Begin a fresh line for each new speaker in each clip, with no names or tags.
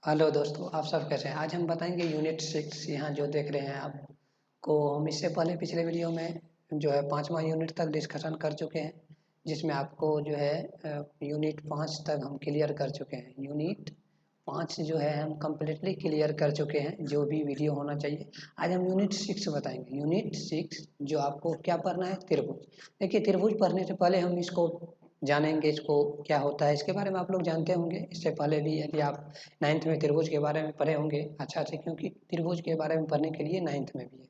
Hello दोस्तों, आप सब कैसे हैं? आज हम बताएंगे यूनिट 6। यहाँ जो देख रहे हैं आपको, हम इससे पहले पिछले वीडियो में जो है 5वां यूनिट तक डिस्कशन कर चुके हैं, जिसमें आपको जो है यूनिट 5 तक हम क्लियर कर चुके हैं। यूनिट 5 जो है हम कम्प्लीटली क्लियर कर चुके हैं, जो भी वीडियो होना चाहिए। आज हम यूनिट 6 बताएंगे। यूनिट 6 जो आपको क्या पढ़ना है, त्रिभुज। देखिए, त्रिभुज पढ़ने से पहले हम इसको जानेंगे, इसको क्या होता है इसके बारे में आप लोग जानते होंगे। इससे पहले भी यदि आप 9th में त्रिभुज के बारे में पढ़े होंगे अच्छा से, क्योंकि त्रिभुज के बारे में पढ़ने के लिए 9th में भी है।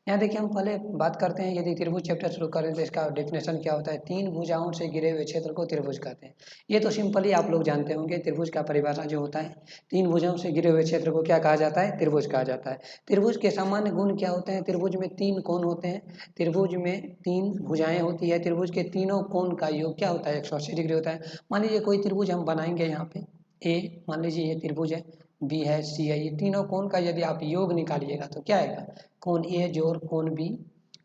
यहाँ देखिए, हम पहले बात करते हैं। यदि त्रिभुज चैप्टर शुरू करें तो इसका डेफिनेशन क्या होता है। तीन भुजाओं से घिरे हुए क्षेत्र को त्रिभुज कहते हैं। ये तो सिंपली आप लोग जानते होंगे। त्रिभुज का परिभाषा जो होता है, तीन भुजाओं से घिरे हुए क्षेत्र को क्या कहा जाता है, त्रिभुज कहा जाता है। त्रिभुज के सामान्य गुण क्या होते हैं। त्रिभुज में तीन कोण होते हैं। त्रिभुज में तीन भुजाएं होती है। त्रिभुज के तीनों कोण का योग क्या होता है, 180 डिग्री होता है। मान लीजिए कोई त्रिभुज हम बनाएंगे यहाँ पे ए, मान लीजिए ये त्रिभुज है, बी है, सी है। ये तीनों कोण का यदि आप योग निकालिएगा तो क्या आएगा, कोण ए जोड़ कोण बी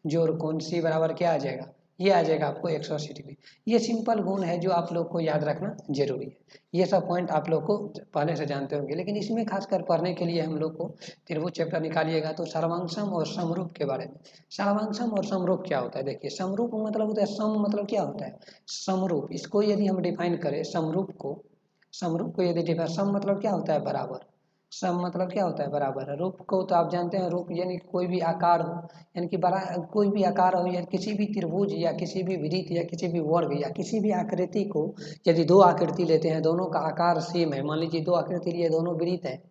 जोड़ कोण सी बराबर क्या आ जाएगा, ये आ जाएगा आपको 180 डिग्री। ये सिंपल गुण है जो आप लोग को याद रखना जरूरी है। ये सब पॉइंट आप लोग को पहले से जानते होंगे, लेकिन इसमें खासकर पढ़ने के लिए हम लोग को त्रिभुज चैप्टर निकालिएगा तो सर्वांगसम और समरूप के बारे में। सर्वांगसम और समरूप क्या होता है, देखिए समरूप मतलब होता है, सम मतलब क्या होता है, समरूप। इसको यदि हम डिफाइन करें समरूप को यदि डिफाइन, सम मतलब क्या होता है, बराबर। सम मतलब क्या होता है, बराबर है। रूप को तो आप जानते हैं, रूप यानी कोई भी आकार हो, यानी कि बड़ा कोई भी आकार हो, या किसी भी त्रिभुज या किसी भी वृत्त या किसी भी वर्ग या किसी भी आकृति को, यदि दो आकृति लेते हैं, दोनों का आकार सेम है। मान लीजिए दो आकृति लिए, दोनों वृत्त है।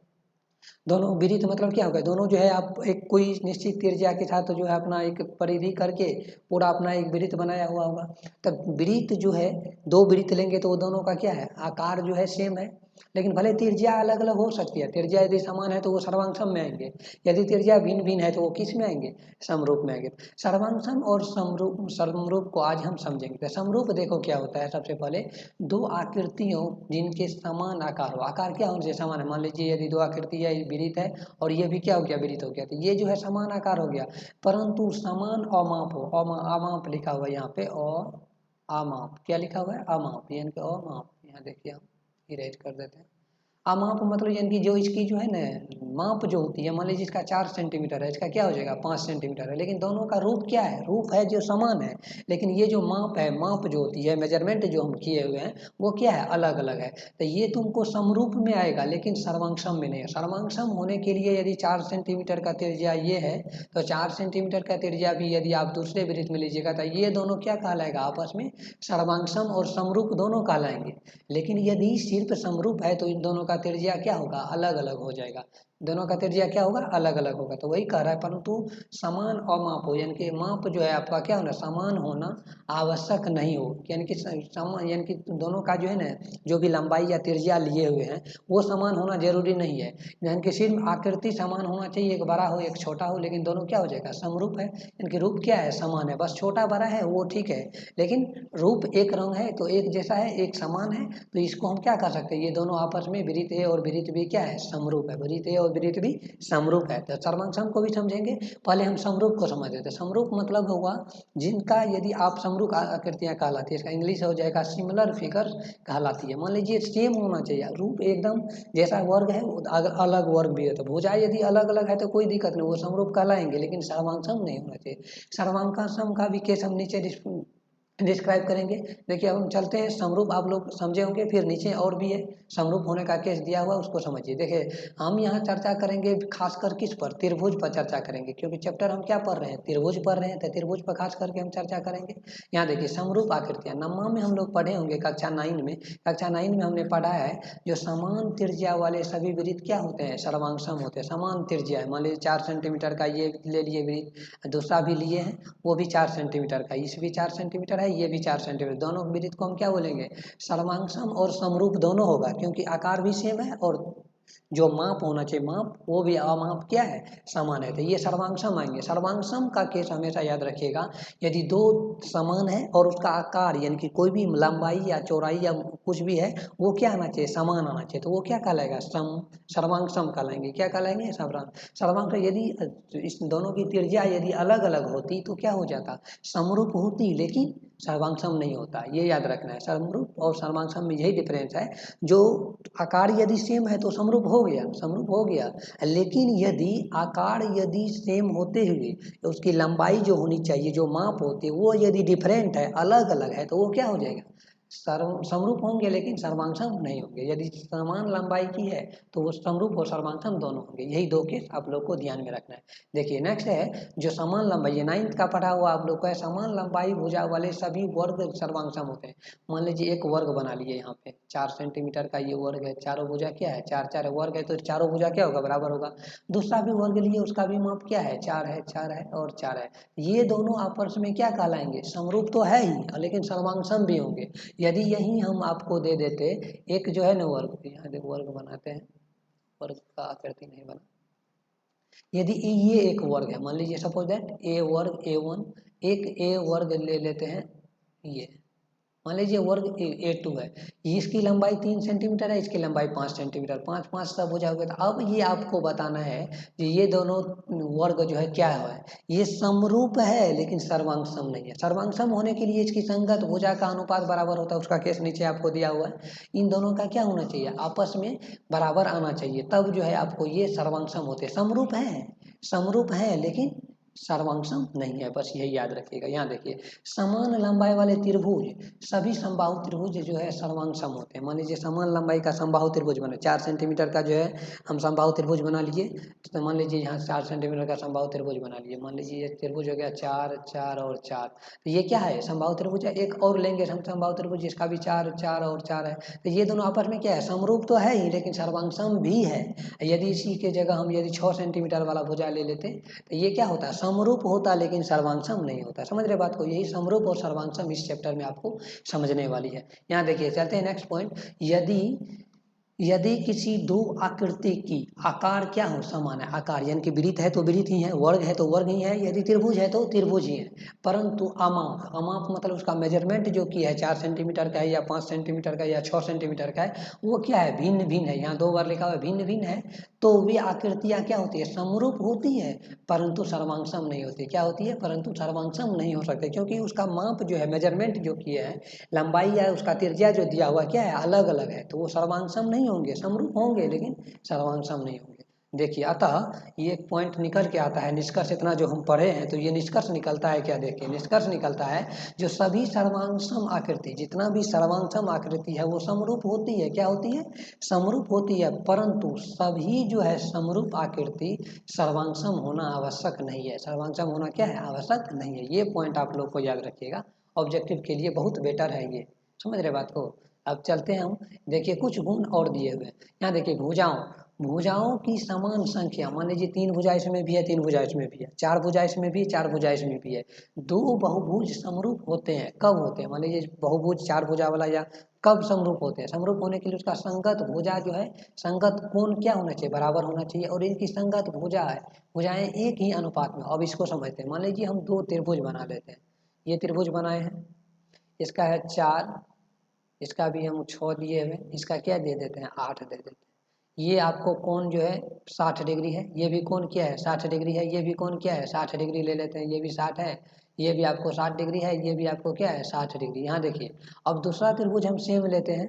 दोनों वृत्त मतलब क्या होगा, दोनों जो है आप एक कोई निश्चित त्रिज्या के साथ जो है अपना एक परिधि करके पूरा अपना एक वृत्त बनाया हुआ होगा। तब वृत्त जो है, दो वृत्त लेंगे तो वो दोनों का क्या है, आकार जो है सेम है। लेकिन भले त्रिज्या अलग अलग हो सकती है। त्रिज्या यदि समान है तो वो सर्वांगसम में आएंगे। यदि त्रिज्या भिन्न भिन्न है तो वो किस में आएंगे, समरूप में आएंगे। सर्वांगसम और समरूप को आज हम समझेंगे। तो समरूप देखो क्या होता है, सबसे पहले दो आकृतियों जिनके समान आकार हो। आकार क्या हो, उनसे समान है। मान लीजिए यदि दो आकृति है, वृत्त है और ये भी क्या हो गया, वृत्त हो गया, तो ये जो है समान आकार हो गया, परंतु समान अमाप हो। अमाप लिखा हुआ है यहाँ पे, और अमाप क्या लिखा हुआ है, अमाप यानी कि अमाप। यहाँ देखिए हम इरेज कर देते हैं। माप मतलब यानी कि जो इसकी जो है ना माप जो होती है, मान लीजिए इसका 4 सेंटीमीटर है, इसका क्या हो जाएगा 5 सेंटीमीटर है, लेकिन दोनों का रूप क्या है, रूप है जो समान है। लेकिन ये जो माप है, माप जो होती है, मेजरमेंट जो हम किए हुए हैं, वो क्या है, अलग अलग है। तो ये तुमको समरूप में आएगा, लेकिन सर्वांगसम में नहीं है। सर्वांगसम होने के लिए यदि 4 सेंटीमीटर का त्रिज्या ये है, तो 4 सेंटीमीटर का त्रिज्या भी यदि आप दूसरे वृत्त में लीजिएगा तो ये दोनों क्या कहलाएगा, आपस में सर्वांगसम और समरूप दोनों कहलाएंगे। लेकिन यदि सिर्फ समरूप है तो इन दोनों का त्रिज्या क्या होगा, अलग अलग हो जाएगा। दोनों का त्रिज्या क्या होगा, अलग अलग होगा। तो वही कह रहा है, परंतु समान और माप हो, यानी कि माप जो है आपका क्या होना, समान होना आवश्यक नहीं हो। यानी कि समान यानी कि दोनों का जो है ना, जो भी लंबाई या त्रिज्या लिए हुए हैं वो समान होना जरूरी नहीं है। यानी कि सिर्फ आकृति समान होना चाहिए, एक बड़ा हो एक छोटा हो, लेकिन दोनों क्या हो जाएगा, समरूप है। यानी कि रूप क्या है, समान है, बस छोटा बड़ा है वो ठीक है, लेकिन रूप एक रंग है तो एक जैसा है, एक समान है। तो इसको हम क्या कर सकते हैं, ये दोनों आपस में वृत्त है और वृत्त भी क्या है, समरूप है। वृत्त है और वृत्त भी समरूप है। तो सर्वांगसम को भी समझेंगे, पहले हम समरूप को समझ लेते हैं। समरूप मतलब होगा जिनका यदि आप समरूप आकृतियां कहलाती है, इसका इंग्लिश हो जाएगा सिमिलर फिगर कहलाती है। मान लीजिए सेम होना चाहिए, रूप एकदम जैसा वर्ग है, अगर अलग वर्ग भी है तो भुजा यदि अलग अलग है तो कोई दिक्कत नहीं, वो समरूप कहलाएंगे, लेकिन सर्वांगसम नहीं होना चाहिए। सर्वांगसम का भी केस हम नीचे डिस्क्राइब करेंगे। देखिए अब हम चलते हैं, समरूप आप लोग समझे होंगे, फिर नीचे और भी है समरूप होने का केस दिया हुआ, उसको समझिए। देखिए हम यहाँ चर्चा करेंगे खासकर किस पर, त्रिभुज पर चर्चा करेंगे, क्योंकि चैप्टर हम क्या पढ़ रहे हैं, त्रिभुज पढ़ रहे हैं, तो त्रिभुज पर खास करके हम चर्चा करेंगे। यहाँ देखिए समरूप आकृतियाँ नम्मा में हम लोग पढ़े होंगे, कक्षा 9 में। कक्षा 9 में हमने पढ़ा है जो समान त्रिज्या वाले सभी वृत्त क्या होते हैं, सर्वांगसम होते हैं। समान त्रिज्या है, मान लीजिए 4 सेंटीमीटर का ये ले लिए वृत्त, दूसरा भी लिए हैं वो भी 4 सेंटीमीटर का, इस भी 4 सेंटीमीटर है, ये भी 4 सेंटीमीटर, दोनों वृत्त को हम क्या बोलेंगे, सर्वांगसम और समरूप दोनों होगा, क्योंकि आकार भी सेम है और जो माप होना चाहिए, माप वो भी अमाप क्या है, समान है। तो ये सर्वांगसम आएंगे। सर्वांगसम का केस हमेशा याद रखिएगा, यदि दो समान है और उसका आकार यानी कि कोई भी लंबाई या चौड़ाई या कुछ भी है, वो क्या आना चाहिए, समान आना चाहिए, तो वो क्या कहलाएगा, सर्वांगसम कहलाएंगे। क्या कहलाएंगे, सर्वांग। यदि इस दोनों की त्रिज्या यदि अलग अलग होती तो क्या हो जाता, समरूप होती, लेकिन सर्वांग नहीं होता, ये याद रखना है। समरूप और सर्वांग में यही डिफरेंस है। जो आकार यदि सेम है तो समरूप हो गया, समरूप हो गया। लेकिन यदि आकार यदि सेम होते हुए उसकी लंबाई जो होनी चाहिए, जो माप होती है, वो यदि डिफरेंट है, अलग अलग है, तो वो क्या हो जाएगा, समरूप होंगे लेकिन सर्वांग नहीं होंगे। यदि समान लंबाई की है तो वो समरूप और सर्वांग दोनों होंगे। यही दो केस आप लोग को ध्यान में रखना है। देखिए नेक्स्ट है जो समान लंबाई, ये 9th का पढ़ा हुआ आप लोग का है। समान लंबाई भुजा वाले सभी वर्ग सर्वांग होते हैं। मान लीजिए एक वर्ग बना लिए, यहाँ पे 4 सेंटीमीटर का ये वर्ग है, चारों भुजा क्या है, 4 4 वर्ग है, तो चारों भुजा क्या होगा, बराबर होगा। दूसरा भी वर्ग लिए, उसका भी माप क्या है, 4 है, 4 है और 4 है। ये दोनों आपस में क्या कहलाएंगे, समरूप तो है ही लेकिन सर्वांग भी होंगे। यदि यही हम आपको दे देते एक जो है ना वर्ग, यहाँ देखो वर्ग बनाते हैं, वर्ग का आकृति नहीं बना। यदि ये एक वर्ग है, मान लीजिए सपोज दैट ए वर्ग A1, एक ए वर्ग ले लेते हैं ये, मान लीजिए वर्ग A2 है, इसकी लंबाई 3 सेंटीमीटर है, इसकी लंबाई 5 सेंटीमीटर, 5 5 सब हो जाओगे। तो अब ये आपको बताना है कि ये दोनों वर्ग जो है क्या है, ये समरूप है लेकिन सर्वांग नहीं है। सर्वांग होने के लिए इसकी संगत भुजा का अनुपात बराबर होता है, उसका केस नीचे आपको दिया हुआ है। इन दोनों का क्या होना चाहिए, आपस में बराबर आना चाहिए, तब जो है आपको ये सर्वांग होते हैं। समरूप है, समरूप है लेकिन सर्वांग नहीं है, बस यही याद रखिएगा। यहाँ देखिए समान लंबाई वाले त्रिभुज, सभी समबाहु त्रिभुज जो है सर्वांग होते हैं। मान लीजिए समान लंबाई का समबाहु त्रिभुज बने, 4 सेंटीमीटर का जो है हम समबाहु त्रिभुज बना लिए, तो मान लीजिए यहाँ 4 सेंटीमीटर का समबाहु त्रिभुज बना लिए। मान लीजिए ये त्रिभुज हो गया 4 4 और 4, तो ये क्या है, समबाहु त्रिभुज है। एक और लेंगे हम समबाहु त्रिभुज, जिसका भी 4 4 और 4 है, तो ये दोनों आपस में क्या है, समरूप तो है ही लेकिन सर्वांग भी है। यदि इसी के जगह हम यदि 6 सेंटीमीटर वाला भुजा ले लेते तो ये क्या होता है, समरूप होता लेकिन सर्वांग नहीं होता। समझ रहे बात को, यही समरूप और सर्वांग इस चैप्टर में आपको समझने वाली है। यहाँ देखिए चलते हैं नेक्स्ट पॉइंट। यदि यदि किसी दो आकृति की आकार क्या हो, समान है, आकार यानी कि वृत्त है तो वृत्त ही है, वर्ग है तो वर्ग ही है, यदि त्रिभुज है तो त्रिभुज ही है, परंतु अमाप, अमाप मतलब उसका मेजरमेंट जो किया है 4 सेंटीमीटर का है या 5 सेंटीमीटर का या 6 सेंटीमीटर का है, वो क्या है, भिन्न भिन्न है। यहाँ 2 बार लिखा हुआ है भिन्न भिन्न है, तो वे आकृतियाँ क्या होती है, समरूप होती है परंतु सर्वांग नहीं होती। क्या होती है, परंतु सर्वांग नहीं हो सकते, क्योंकि उसका माप जो है, मेजरमेंट जो किया है, लंबाई या उसका त्रिज्या जो दिया हुआ क्या है, अलग अलग है, तो वो सर्वांग नहीं होंगे, समरूप होंगे लेकिन सर्वांग नहीं होंगे। देखिए अतः ये एक पॉइंट निकल के आता है, निष्कर्ष इतना जो हम पढ़े हैं, तो ये निष्कर्ष निकलता है क्या, देखिए निष्कर्ष निकलता है जो सभी सर्वांग आकृति, जितना भी सर्वांग आकृति है वो समरूप होती है। क्या होती है, समरूप होती है, परंतु सभी जो है समरूप आकृति सर्वांग होना आवश्यक नहीं है। सर्वांग होना क्या है, आवश्यक नहीं है। ये पॉइंट आप लोग को याद रखिएगा, ऑब्जेक्टिव के लिए बहुत बेटर है ये। समझ रहे बात को। अब चलते हैं हम, देखिए कुछ गुण और दिए हुए। यहाँ देखिए भुजाओं, भुजाओं की समान संख्या, मान लीजिए 3 भुजा इसमें भी है, 3 भुजा इसमें भी है, 4 भुजा इसमें भी, 4 भुजा इसमें भी है। दो बहुभुज समरूप होते हैं, कब होते हैं, मान लीजिए बहुभुज 4 भुजा वाला, या कब समरूप होते हैं, समरूप होने के लिए उसका संगत भुजा जो है, संगत कोण क्या होना चाहिए, बराबर होना चाहिए, और इनकी संगत भुजा है, भुजाएं एक ही अनुपात में। अब इसको समझते हैं, मान लीजिए हम 2 त्रिभुज बना लेते हैं, ये त्रिभुज बनाए हैं, इसका है 4, इसका भी हम 6 दिए हुए, इसका क्या दे देते हैं, 8 दे देते हैं। ये आपको कोण जो है 60 डिग्री है, ये भी कोण क्या है 60 डिग्री है, ये भी कोण क्या है 60 डिग्री ले लेते हैं, ये भी 60 है, ये भी आपको 60 डिग्री है, ये भी आपको क्या है 60 डिग्री। यहाँ देखिए अब दूसरा त्रिभुज हम सेम लेते हैं,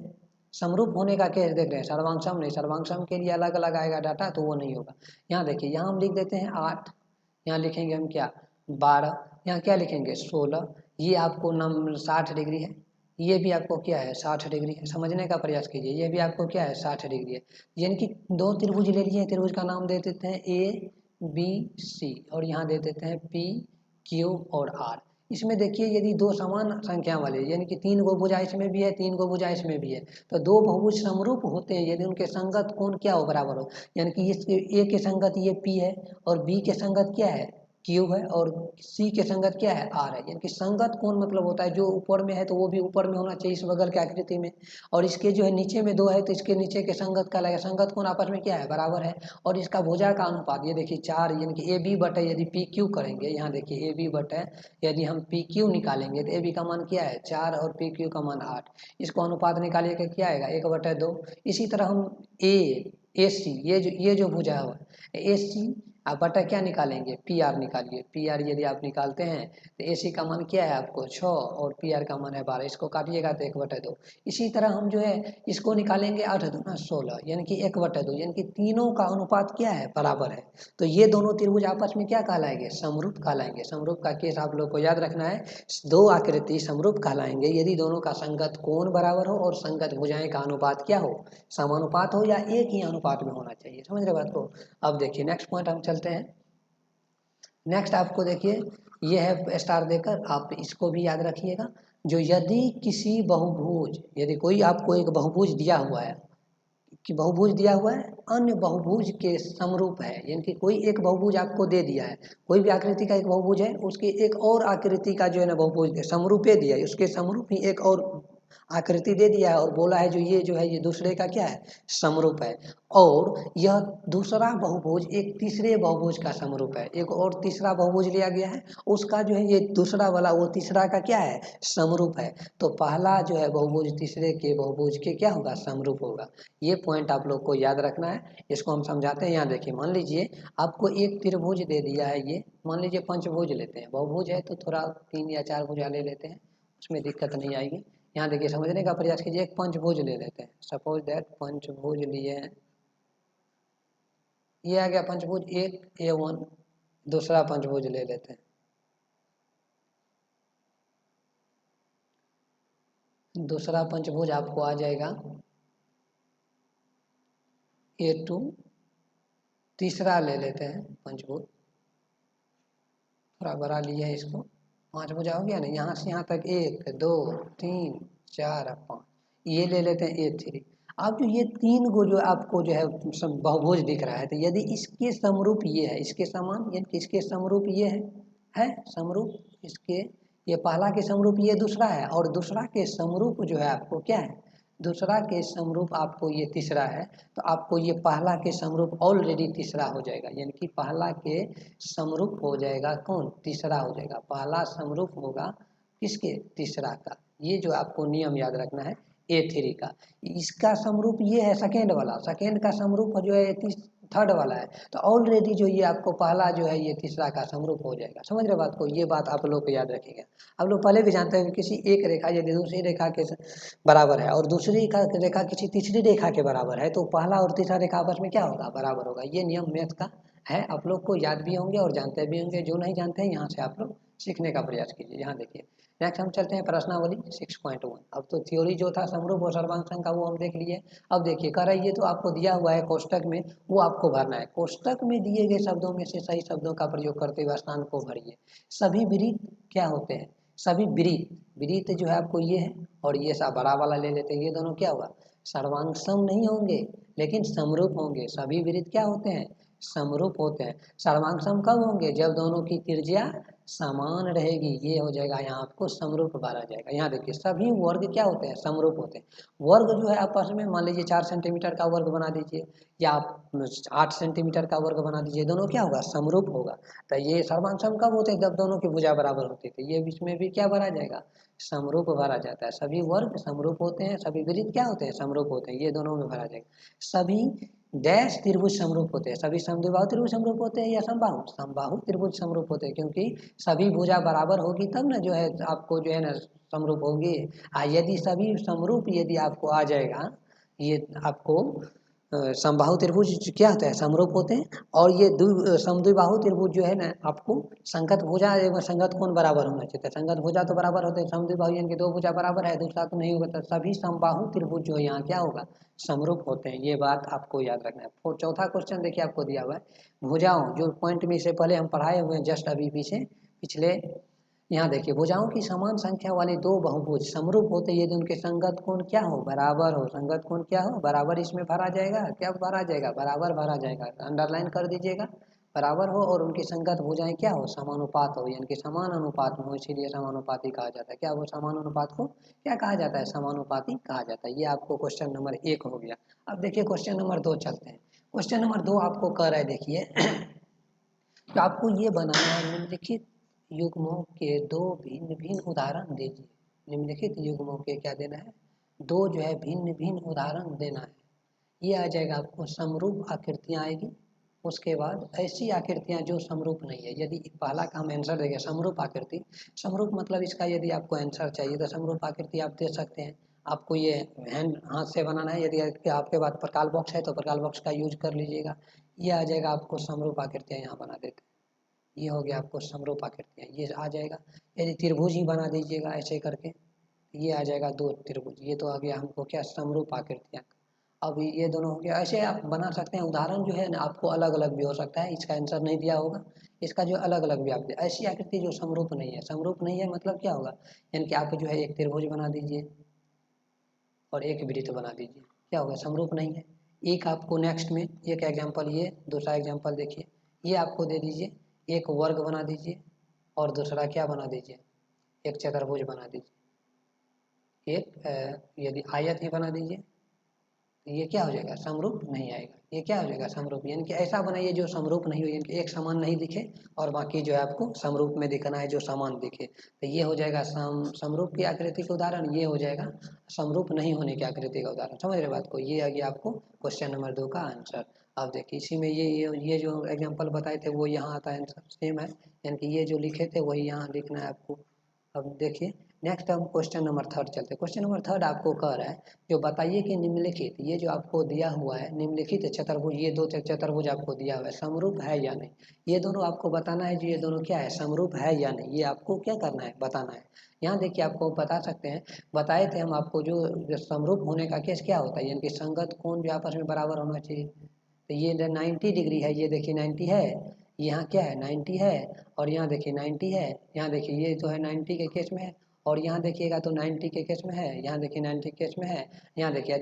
समरूप होने का केस देख रहे हैं, सर्वांग नहीं, सर्वांग के लिए अलग अलग आएगा डाटा, तो वो नहीं होगा। यहाँ देखिए, यहाँ हम लिख देते हैं 8, यहाँ लिखेंगे हम क्या 12, यहाँ क्या लिखेंगे 16, ये आपको नम 60 डिग्री है, ये भी आपको क्या है 60 डिग्री है। समझने का प्रयास कीजिए, ये भी आपको क्या है 60 डिग्री है। यानी कि 2 त्रिभुज ले लिए, त्रिभुज का नाम दे देते हैं ABC, और यहाँ दे देते हैं PQ और R। इसमें देखिए यदि 2 समान संख्या वाले, यानी कि 3 गो भुजा इसमें भी है, 3 गो भुजा इसमें भी है, तो 2 बहुभुज समरूप होते हैं यदि उनके संगत कोण क्या हो, बराबर हो। यानी कि इस A के संगत ये P है, और B के संगत क्या है Q है, और C के संगत क्या है R है। यानी कि संगत कोण मतलब होता है जो ऊपर में है तो वो भी ऊपर में होना चाहिए इस बगल के आकृति में, और इसके जो है नीचे में 2 है तो इसके नीचे के संगत का लगेगा, संगत कोण आपस में क्या है, बराबर है। और इसका भुजा का अनुपात ये देखिए 4, यानी कि AB बटे यदि PQ करेंगे, यहाँ देखिए AB बटे यदि हम PQ निकालेंगे तो AB का मान क्या है 4 और PQ का मान 8, इसको अनुपात निकालिएगा क्या आएगा 1/2। इसी तरह हम AC, ये जो भुजा हुआ AC आप बटा क्या निकालेंगे, पी आर निकालिए। पी आर यदि आप निकालते हैं तो ए सी का मान क्या है आपको 6 और पी आर का मान है 12, इसको काटिएगा तो 1/2। इसी तरह हम जो है इसको निकालेंगे 8 दूना 16 यानी कि 1/2, यानी कि तीनों का अनुपात क्या है, बराबर है। तो ये दोनों त्रिभुज आपस में क्या कहलाएंगे, समरूप कहलाएंगे। समरूप का केस आप लोग को याद रखना है, दो आकृति समरूप कहलाएंगे यदि दोनों का संगत कोण बराबर हो और संगत भुजाएं का अनुपात क्या हो, समानुपात हो या एक ही अनुपात में होना चाहिए। समझ रहे बात को। अब देखिए नेक्स्ट पॉइंट हम चलते हैं। नेक्स्ट आपको देखिए ये है स्टार देकर, आप इसको भी याद रखिएगा। जो यदि किसी बहुभुज, यदि कोई आपको एक बहुभुज दिया हुआ है कि बहुभुज दिया हुआ है अन्य बहुभुज के समरूप है, यानी कि कोई एक बहुभुज आपको दे दिया है, कोई भी आकृति का एक बहुभुज है उसके एक और आकृति का जो है ना बहुभुज समरूपे दिया है, उसके समरूप ही एक और आकृति दे दिया है और बोला है जो है ये दूसरे का क्या है, समरूप है। और यह दूसरा बहुभुज एक तीसरे बहुभुज का समरूप है, एक और तीसरा बहुभुज लिया गया है उसका जो है ये दूसरा वाला वो तीसरा का क्या है, समरूप है। तो पहला जो है बहुभुज तीसरे के बहुभुज के क्या होगा, समरूप होगा। ये पॉइंट आप लोग को याद रखना है, इसको हम समझाते हैं। यहाँ देखिए मान लीजिए आपको एक त्रिभुज दे दिया है, ये मान लीजिए पंचभुज लेते हैं, बहुभुज है तो थोड़ा 3 या 4 भुजा ले लेते हैं, उसमें दिक्कत नहीं आएगी। यहाँ देखिए समझने का प्रयास कीजिए, एक पंचभुज ले लेते हैं, सपोज दैट पंचभुज लिए हैं, ये आ गया पंचभुज एक A1। दूसरा पंचभुज ले लेते हैं, दूसरा पंचभुज आपको आ जाएगा A2। तीसरा ले लेते हैं पंचभुज, थोड़ा बड़ा लिए है इसको, 5 भुजा हो गया ना, यहाँ से यहाँ तक 1 2 3 4 5, ये ले लेते हैं A3। अब जो ये 3 गो जो आपको जो है बहुभुज दिख रहा है, तो यदि इसके समरूप ये है, इसके समान यानी कि इसके समरूप ये है समरूप इसके, ये पहला के समरूप ये दूसरा है, और दूसरा के समरूप जो है आपको क्या है, दूसरा के समरूप आपको ये तीसरा है, तो आपको ये पहला के समरूप ऑलरेडी तीसरा हो जाएगा, यानी कि पहला के समरूप हो जाएगा कौन, तीसरा हो जाएगा। पहला समरूप होगा किसके, तीसरा का। ये जो आपको नियम याद रखना है A3 का। इसका समरूप ये है सेकेंड वाला, सेकेंड का समरूप जो है थर्ड वाला है, तो ऑलरेडी जो ये आपको पहला जो है ये तीसरा का समरूप हो जाएगा। समझ रहे बात को, ये बात आप लोग को याद रखिएगा। आप लोग पहले भी जानते हैं कि किसी एक रेखा यदि दूसरी रेखा के बराबर है और दूसरी रेखा किसी तीसरी रेखा के बराबर है, तो पहला और तीसरा रेखा आपस में क्या होगा, बराबर होगा। ये नियम मैथ का है, आप लोग को याद भी होंगे और जानते भी होंगे। जो नहीं जानते हैं यहाँ से आप लोग सीखने का प्रयास कीजिए। यहाँ देखिए नेक्स्ट हम चलते हैं प्रश्नावली 6.1। अब तो थ्योरी जो था समरूप और सर्वांग का वो हम देख लिए। अब देखिए कह रही है तो आपको दिया हुआ है कोष्टक में, वो आपको भरना है। कोष्टक में दिए गए शब्दों में से सही शब्दों का प्रयोग करते हुए स्थान को भरिए। सभी विरीत क्या होते हैं, सभी विरीत, विरीत जो है आपको ये है और ये सा बड़ा वाला ले लेते हैं, ये दोनों क्या होगा, सर्वांग सम नहीं होंगे लेकिन समरूप होंगे। सभी विरीत क्या होते हैं, समरूप होते हैं। सर्वांग सम कब होंगे, जब दोनों की त्रिज्या समान रहेगी, ये हो जाएगा यहाँ आपको समरूप बार आ जाएगा। यहाँ देखिए सभी वर्ग क्या होते हैं, समरूप होते हैं। वर्ग जो है आपस में मान लीजिए 4 सेंटीमीटर का वर्ग बना दीजिए या आप 8 सेंटीमीटर का वर्ग बना दीजिए, दोनों क्या होगा, समरूप होगा। तो ये सर्वांग सम कब होते हैं, जब दोनों की भुजा बराबर होती थी, ये बीच में भी क्या भरा जाएगा, समरूप भरा जाता है। सभी वर्ग समरूप होते हैं, सभी विरीत क्या होते हैं, समरूप होते हैं, ये दोनों में भरा जाएगा। सभी डैश त्रिभुज समरूप होते हैं, सभी समद्विबाहु त्रिभुज समरूप होते हैं या समबाहु, समबाहु त्रिभुज समरूप होते हैं, क्योंकि सभी भुजा बराबर होगी तब ना जो है आपको जो है ना समरूप होगी। यदि सभी समरूप यदि आपको आ जाएगा, ये आपको समबाहु त्रिभुज क्या होता है, समरूप होते हैं। और ये समद्विबाहु त्रिभुज जो है ना आपको संगत भुजा एवं संगत कोण बराबर होना चाहिए। संगत भुजा तो बराबर होते हैं, समद्विबाहु यानी कि दो भुजा बराबर है, दूसरा तो नहीं होगा, तो सभी समबाहु त्रिभुज जो यहाँ क्या होगा, समरूप होते हैं। ये बात आपको याद रखना है। और चौथा क्वेश्चन देखिए आपको दिया हुआ है भुजाओं, जो पॉइंट में से पहले हम पढ़ाए हुए हैं जस्ट अभी पीछे पिछले। यहाँ देखिए भुजाओं की समान संख्या वाले दो बहुभुज समरूप होते हैं यदि उनके संगत कोण क्या हो, बराबर हो। संगत कोण क्या हो, बराबर, इसमें भरा जाएगा, क्या भरा जाएगा, बराबर भरा जाएगा। अंडरलाइन कर दीजिएगा, बराबर हो और उनकी संगत भुजाएं क्या हो, समानुपात हो, यानी कि समान अनुपात में हो, इसीलिए समानुपाती कहा जाता है। क्या वो समानुपात को क्या कहा जाता है, समानुपाती कहा जाता है। ये आपको क्वेश्चन नंबर 1 हो गया। अब देखिए क्वेश्चन नंबर 2 चलते हैं। क्वेश्चन नंबर 2 आपको कह रहा है देखिए तो आपको ये बनाना है, निम्नलिखित युग्मों के दो भिन्न भिन्न उदाहरण दीजिए। निम्नलिखित युग्मों के क्या देना है, दो जो है भिन्न भिन्न उदाहरण देना है। ये आ जाएगा आपको समरूप आकृतियाँ आएगी, उसके बाद ऐसी आकृतियाँ जो समरूप नहीं है, यदि पहला का हम आंसर देंगे समरूप आकृति। समरूप मतलब इसका यदि आपको आंसर चाहिए तो समरूप आकृति आप दे सकते हैं। आपको ये हाथ से बनाना है, यदि आपके पास प्रकाल बॉक्स है तो प्रकाल बॉक्स का यूज कर लीजिएगा। ये आ जाएगा, आपको समरूप आकृतियाँ यहाँ बना देते हैं। ये हो गया आपको समरूप आकृतियाँ, ये आ जाएगा। यदि त्रिभुज ही बना दीजिएगा ऐसे करके, ये आ जाएगा 2 त्रिभुज। ये तो आ गया हमको क्या, समरूप आकृतियाँ। अब ये दोनों हो गया। ऐसे आप बना सकते हैं। उदाहरण जो है ना आपको अलग अलग भी हो सकता है, इसका आंसर नहीं दिया होगा, इसका जो अलग अलग भी आप दे। ऐसी आकृति जो समरूप नहीं है, समरूप नहीं है मतलब क्या होगा, यानी कि आप जो है एक त्रिभुज बना दीजिए और एक वृत्त बना दीजिए, क्या होगा, समरूप नहीं है। एक आपको नेक्स्ट में एक एग्जाम्पल, ये दूसरा एग्जाम्पल देखिए, ये आपको दे दीजिए, एक वर्ग बना दीजिए और दूसरा क्या बना दीजिए, एक चतुर्भुज बना दीजिए। यदि आयत ही बना दीजिए, ये क्या हो जाएगा, समरूप नहीं आएगा। ये क्या हो जाएगा, समरूप। यानी कि ऐसा बनाइए जो समरूप नहीं हो, यानी कि एक समान नहीं दिखे और बाकी जो है आपको समरूप में दिखना है, जो समान दिखे। तो ये हो जाएगा समरूप की आकृति का उदाहरण, ये हो जाएगा समरूप नहीं होने की आकृति का उदाहरण। समझ रहे बात को। ये आ गया आपको क्वेश्चन नंबर 2 का आंसर। अब देखिए इसी में ये जो एग्जाम्पल बताए थे वो यहाँ आता है, आंसर सेम है, यानी कि ये जो लिखे थे वही यहाँ लिखना है आपको। अब देखिए नेक्स्ट हम क्वेश्चन नंबर 3 चलते हैं। क्वेश्चन नंबर 3 आपको कह रहा है, जो बताइए कि निम्नलिखित, ये जो आपको दिया हुआ है निम्नलिखित चतुर्भुज, ये 2 चतुर्भुज आपको दिया हुआ है, समरूप है या नहीं। ये दोनों आपको बताना है, जो ये दोनों क्या है, समरूप है या नहीं, ये आपको क्या करना है, बताना है। यहाँ देखिए आपको बता सकते हैं, बताए थे हम आपको जो समरूप होने का केस क्या होता है, यानी कि संगत कोण जो आपस में बराबर होना चाहिए। तो ये 90 डिग्री है, ये देखिए 90 है, यहाँ क्या है 90 है, और यहाँ देखिए 90 है, यहाँ देखिए ये जो है 90 के केस में है, और यहाँ देखिएगा तो 90 के केस में है, यहाँ देखिए 90 केस में है। यहाँ देखिए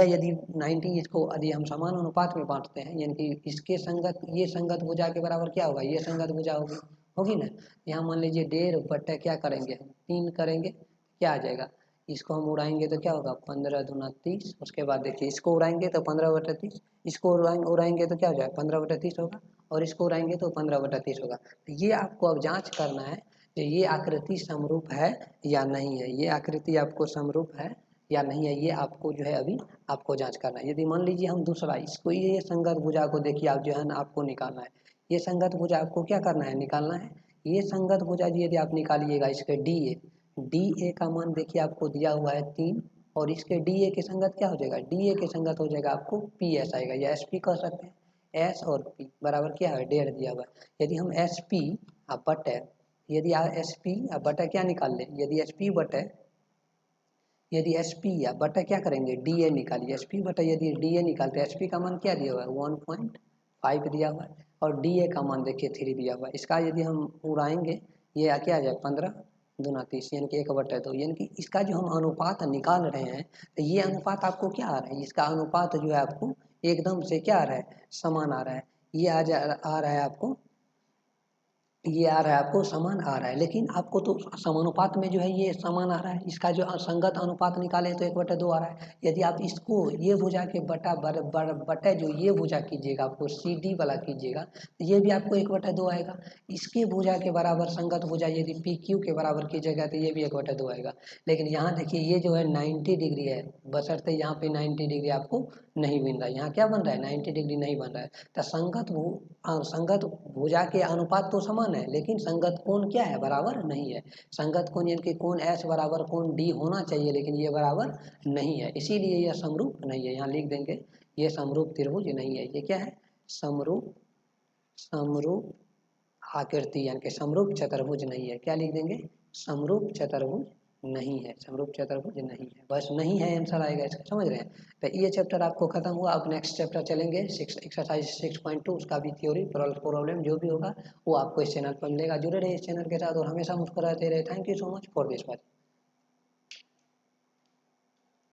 यदि 90 इसको यदि हम समान अनुपात में बांटते हैं, यानी कि इसके संगत, ये संगत भुजा के बराबर क्या होगा, ये संगत भुजा होगी, होगी ना। यहाँ मान लीजिए 1.5 बट्टे क्या करेंगे, 3 करेंगे, क्या आ जाएगा, इसको हम उड़ाएंगे तो क्या होगा, 15 दूना 30। उसके बाद देखिए इसको उड़ाएंगे तो 15/30, इसको उड़ाएंगे तो क्या हो जाएगा, 15/30 होगा, और इसको उड़ाएंगे तो 15/30 होगा। तो ये आपको अब जांच करना है कि ये आकृति समरूप है या नहीं है, ये आकृति आपको समरूप है या नहीं है, ये आपको जो है अभी आपको जांच करना है। यदि मान लीजिए हम दूसरा इसको, ये संगत भुजा को देखिए आप जो है ना आपको निकालना है, ये संगत भुजा आपको क्या करना है, निकालना है। ये संगत भुजा जी यदि आप निकालिएगा, इसके डी ए का मान देखिए आपको दिया हुआ है 3, और इसके डी ए के संगत क्या हो जाएगा, डी ए के संगत हो जाएगा आपको पी एस आएगा, या एस पी कह सकते हैं। एस और पी बराबर क्या है, 1.5 दिया हुआ है। यदि हम एस पी बटे, यदि एस पी बटा क्या निकाल लें, यदि एस पी बटे, यदि एस पी या बटा क्या करेंगे, डी ए निकालिए। एस पी बटा यदि डी ए निकालते हैं, एस पी का मान क्या दिया हुआ है, 1.5 दिया हुआ है, और डी ए का मान देखिए 3 दिया हुआ है। इसका यदि हम उड़ाएंगे, ये क्या आ जाए, 15 दूना 30, यानी कि 1/2, यानी कि इसका जो हम अनुपात निकाल रहे हैं, तो ये अनुपात आपको क्या आ रहा है, इसका अनुपात जो है आपको एकदम से क्या आ रहा है, समान आ रहा है। ये आ रहा है आपको, ये आ रहा है आपको समान आ रहा है, लेकिन आपको तो समानुपात में जो है ये समान आ रहा है। इसका जो संगत अनुपात निकाले तो 1/2 आ रहा है। यदि आप इसको ये भुजा के बटे जो ये भुजा कीजिएगा, आपको सी डी वाला कीजिएगा, तो ये भी आपको 1/2 आएगा। इसके भुजा के बराबर संगत भुजा यदि पी क्यू के बराबर कीजिएगा तो ये भी 1/2 आएगा। लेकिन यहाँ देखिए ये जो है 90 डिग्री है, बशर्ते यहाँ पे 90 डिग्री आपको नहीं बन रहा है, यहाँ क्या बन रहा है, 90 डिग्री नहीं बन रहा है। तो संगत भुजा के अनुपात तो समान है, लेकिन संगत कोण क्या है, बराबर नहीं है। संगत कोण यानी कि कोण एस बराबर कोण डी होना चाहिए, लेकिन ये बराबर नहीं है, इसीलिए यह समरूप नहीं है। यहाँ लिख देंगे ये समरूप त्रिभुज नहीं है। ये क्या है, समरूप समरूप आकृति, यानी कि समरूप चतुर्भुज नहीं है। क्या लिख देंगे, समरूप चतुर्भुज नहीं है, समरूप चतुर्भुज नहीं है, बस नहीं है आंसर आएगा इसका। समझ रहे हैं। तो ये चैप्टर आपको खत्म हुआ। अब नेक्स्ट चैप्टर चलेंगे एक्सरसाइज 6.2, उसका भी थ्योरी प्रॉब्लम जो भी होगा वो आपको इस चैनल पर मिलेगा। जुड़े रहे इस चैनल के साथ और हमेशा मुस्कुराते रहे। Thank you so much for this watch.